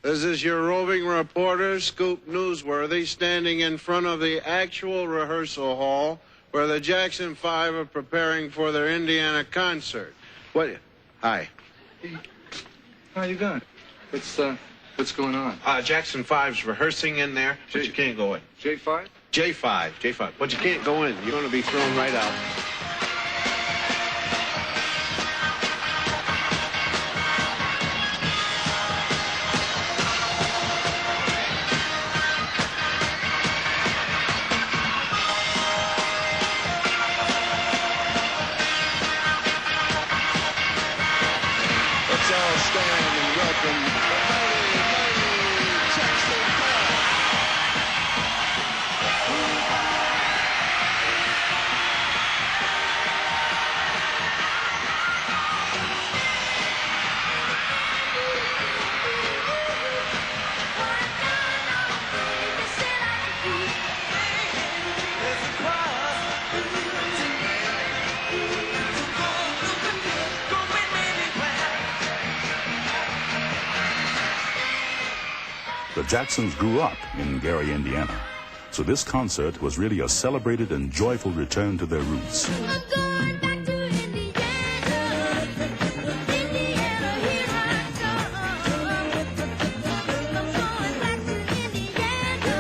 This is your roving reporter, Scoop Newsworthy, standing in front of the actual rehearsal hall where the Jackson 5 are preparing for their Indiana concert. What? Hi. How you doing? What's going on? Jackson 5's rehearsing in there, but you can't go in. J5? J5, but you can't go in. You're going to be thrown right out. Let's all stand and welcome the mighty Jackson 5. The Jacksons grew up in Gary, Indiana, so this concert was really a celebrated and joyful return to their roots. I'm going back to Indiana. Indiana, here I come. I'm going back to Indiana.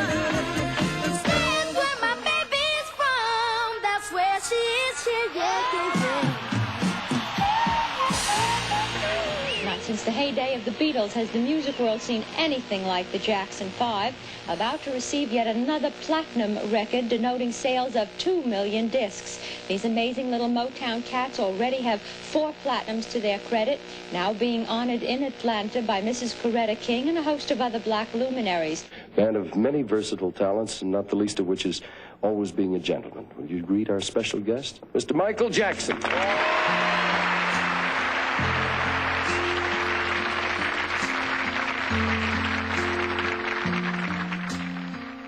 That's where my baby's from. That's where she is here, yeah. Not since the heyday of the Beatles has the music world seen anything like the Jackson 5, about to receive yet another platinum record denoting sales of 2 million discs. These amazing little Motown cats already have 4 platinums to their credit, now being honored in Atlanta by Mrs. Coretta King and a host of other black luminaries. Man of many versatile talents, and not the least of which is always being a gentleman. Will you greet our special guest, Mr. Michael Jackson?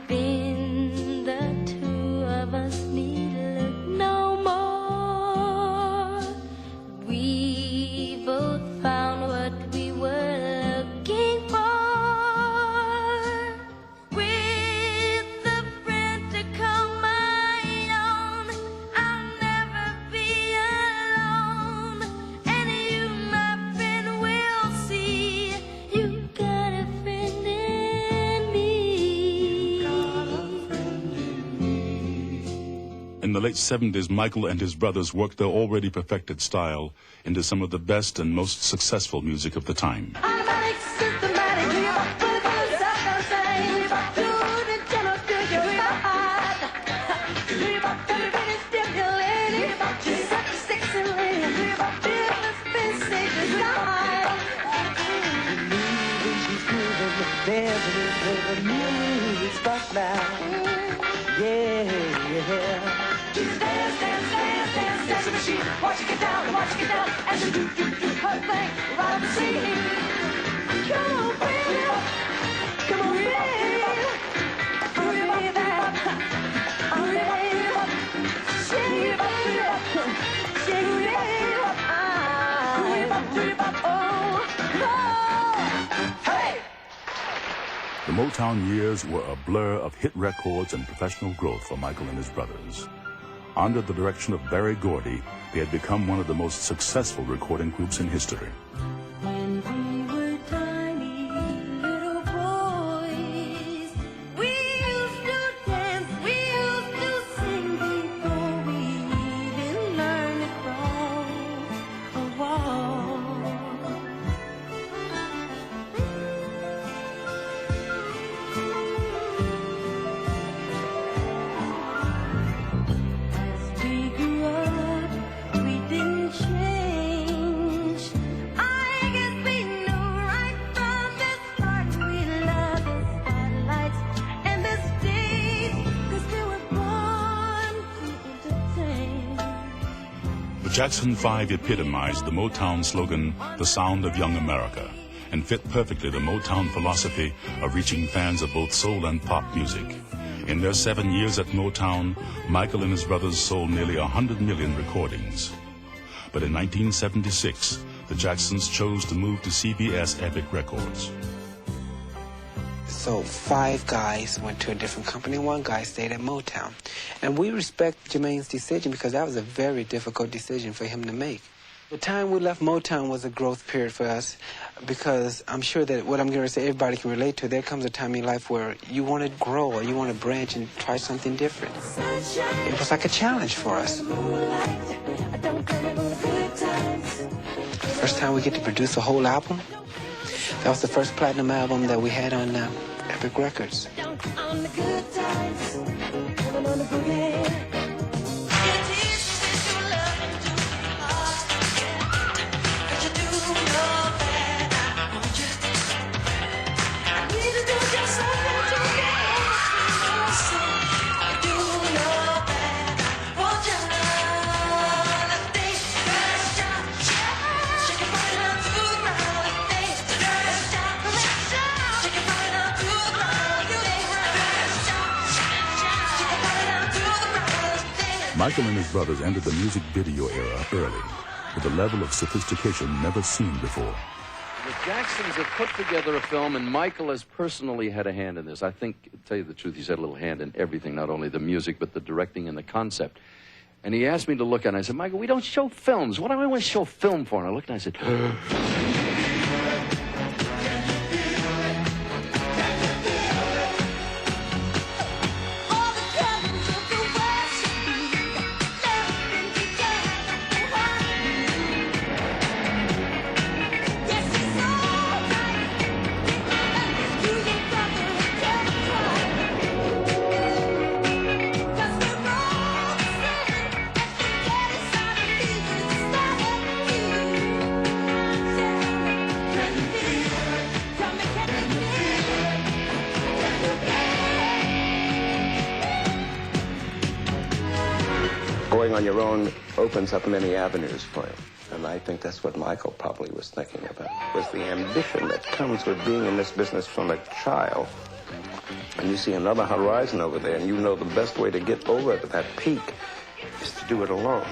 Then the two of us need look no more. We both found what we were looking for. With a friend to call my own, I'll never be alone. And you, my friend, will see you got a friend in me. In the late 70s, Michael and his brothers worked their already perfected style into some of the best and most successful music of the time. Automatic, systematic, we are fully self-contained. We are good and general figure, we are hot. We are very, very stimulating. We are just such a sexy lady. We are fearless, basic, we are high. She's moving, dancing, the music starts now. Yeah. She's dance, dance, dance, dance, dance machine. Watch it get down, watch it get down, and the do her thing right on the scene. Come on, baby, come on, baby, hurry up, hurry up, shake it up, shake it up, hurry up, oh, oh, hey. The Motown years were a blur of hit records and professional growth for Michael and his brothers. Under the direction of Berry Gordy, they had become one of the most successful recording groups in history. When we were tiny little boys, we used to dance, we used to sing before we even learned to cross a wall. As we grew up, we didn't change. I guess we knew right from the start we loved the spotlights and the stage, 'cause we were born to entertain. The Jackson 5 epitomized the Motown slogan, "The Sound of Young America," and fit perfectly the Motown philosophy of reaching fans of both soul and pop music. In their 7 years at Motown, Michael and his brothers sold nearly 100 million recordings. But in 1976, the Jacksons chose to move to CBS Epic Records. So 5 guys went to a different company. 1 guy stayed at Motown. And we respect Jermaine's decision because that was a very difficult decision for him to make. The time we left Motown was a growth period for us because I'm sure that what I'm going to say everybody can relate to. There comes a time in your life where you want to grow or you want to branch and try something different. It was like a challenge for us. First time we get to produce a whole album. That was the first platinum album that we had on Epic Records. Michael and his brothers entered the music video era early, with a level of sophistication never seen before. The Jacksons have put together a film, and Michael has personally had a hand in this. I think, to tell you the truth, he's had a little hand in everything, not only the music, but the directing and the concept. And he asked me to look at it, and I said, Michael, we don't show films. What do I want to show film for? And I looked and I said, going on your own opens up many avenues for you. And I think that's what Michael probably was thinking about, was the ambition that comes with being in this business from a child. And you see another horizon over there, and you know the best way to get over that peak is to do it alone.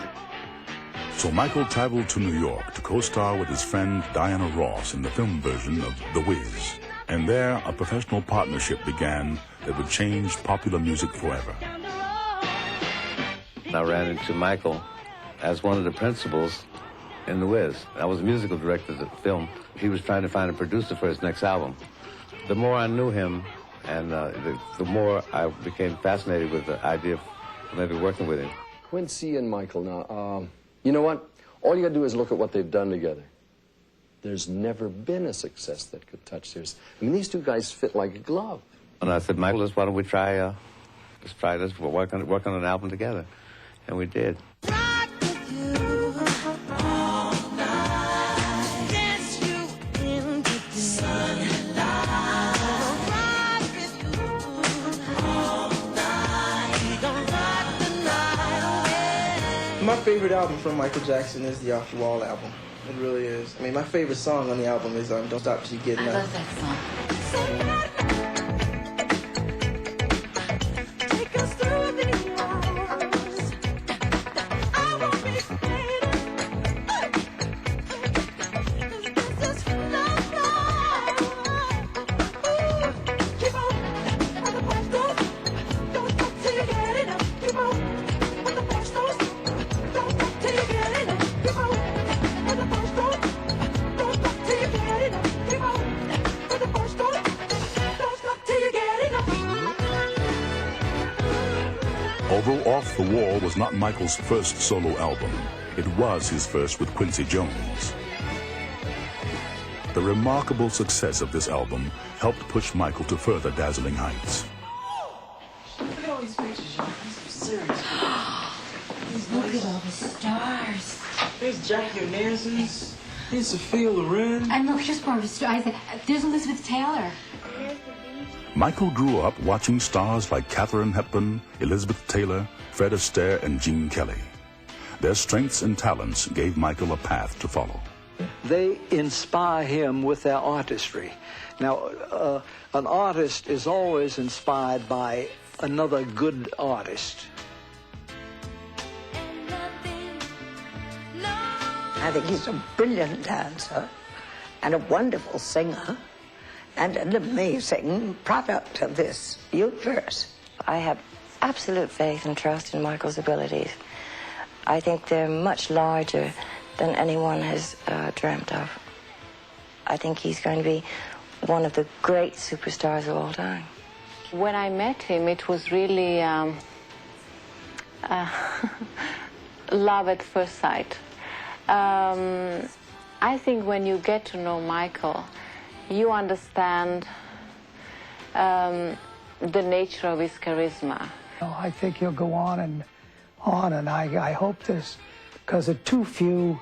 So Michael traveled to New York to co-star with his friend Diana Ross in the film version of The Wiz. And there, a professional partnership began that would change popular music forever. I ran into Michael as one of the principals in The Wiz. I was musical director of the film. He was trying to find a producer for his next album. The more I knew him, and the more I became fascinated with the idea of maybe working with him. Quincy and Michael, now, you know what? All you gotta do is look at what they've done together. There's never been a success that could touch theirs. I mean, these 2 guys fit like a glove. And I said, Michael, why don't we try this, work on an album together. And we did. My favorite album from Michael Jackson is the Off the Wall album. It really is. I mean, my favorite song on the album is Don't Stop Till You Get Enough. I love that song. Although Off the Wall was not Michael's first solo album, it was his first with Quincy Jones. The remarkable success of this album helped push Michael to further dazzling heights. Look at all these pictures, y'all. These are serious. Look at all the stars. There's Jackie Onassis. There's Sophia Loren. And look, here's more of a star. There's Elizabeth Taylor. Michael grew up watching stars like Katharine Hepburn, Elizabeth Taylor, Fred Astaire, and Gene Kelly. Their strengths and talents gave Michael a path to follow. They inspire him with their artistry. Now, an artist is always inspired by another good artist. I think he's a brilliant dancer and a wonderful singer. and an amazing product of this universe. I have absolute faith and trust in Michael's abilities. I think they're much larger than anyone has dreamt of. I think he's going to be one of the great superstars of all time. When I met him, it was really love at first sight. I think when you get to know Michael, you understand the nature of his charisma. I think he'll go on, and I hope this, because there are too few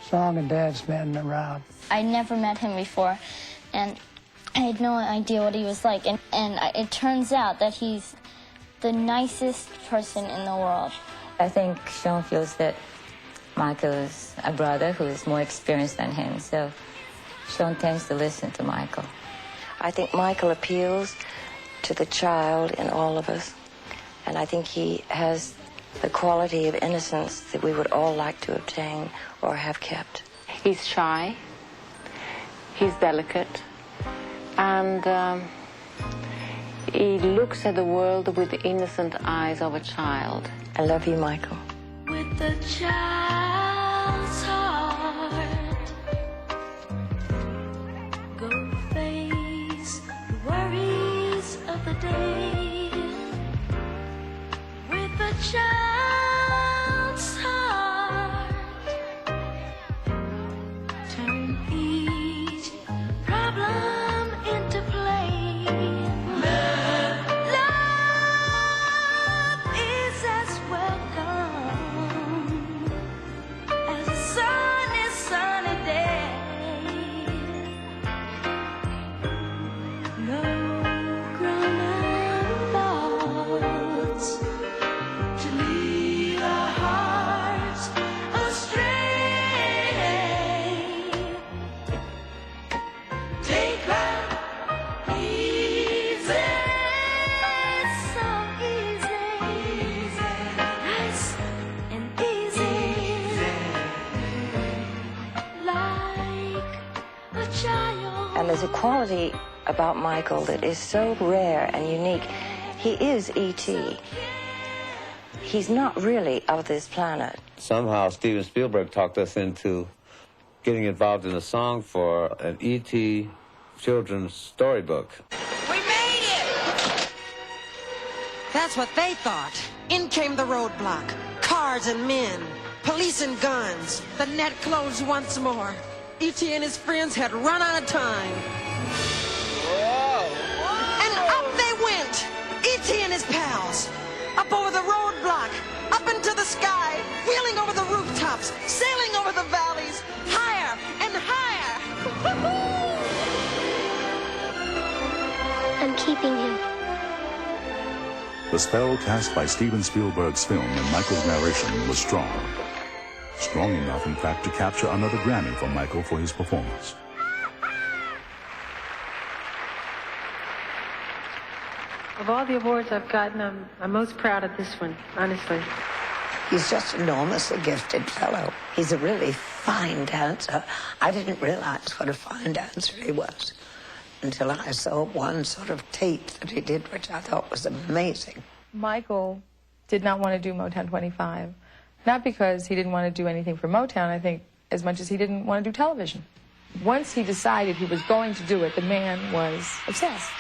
song and dance men around. I never met him before, and I had no idea what he was like, and it turns out that he's the nicest person in the world. I think Sean feels that Michael is a brother who is more experienced than him, so Sean tends to listen to Michael. I think Michael appeals to the child in all of us, and I think he has the quality of innocence that we would all like to obtain or have kept. He's shy, he's delicate, and he looks at the world with the innocent eyes of a child. I love you, Michael. With the child's heart, go face the worries of the day. With the child's heart, turn each problem into play. Love is as welcome as a sunny day. No grown-up thoughts to lead our hearts astray. Take life easy, so easy, nice and easy, like a child. And there's a quality about Michael that is so rare and unique. He is E.T. He's not really of this planet. Somehow Steven Spielberg talked us into getting involved in a song for an E.T. children's storybook. We made it! That's what they thought. In came the roadblock. Cars and men. Police and guns. The net closed once more. E.T. and his friends had run out of time. And up they went. E.T. and his pals. Up over the roadblock. Up into the sky. Wheeling over the rooftops. Sailing over the valleys. Higher and higher. I'm keeping him. The spell cast by Steven Spielberg's film and Michael's narration was strong. Strong enough, in fact, to capture another Grammy for Michael for his performance. Of all the awards I've gotten, I'm most proud of this one, honestly. He's just an enormously gifted fellow. He's a really fine dancer. I didn't realize what a fine dancer he was until I saw one sort of tape that he did, which I thought was amazing. Michael did not want to do Motown 25, not because he didn't want to do anything for Motown, I think, as much as he didn't want to do television. Once he decided he was going to do it, the man was obsessed.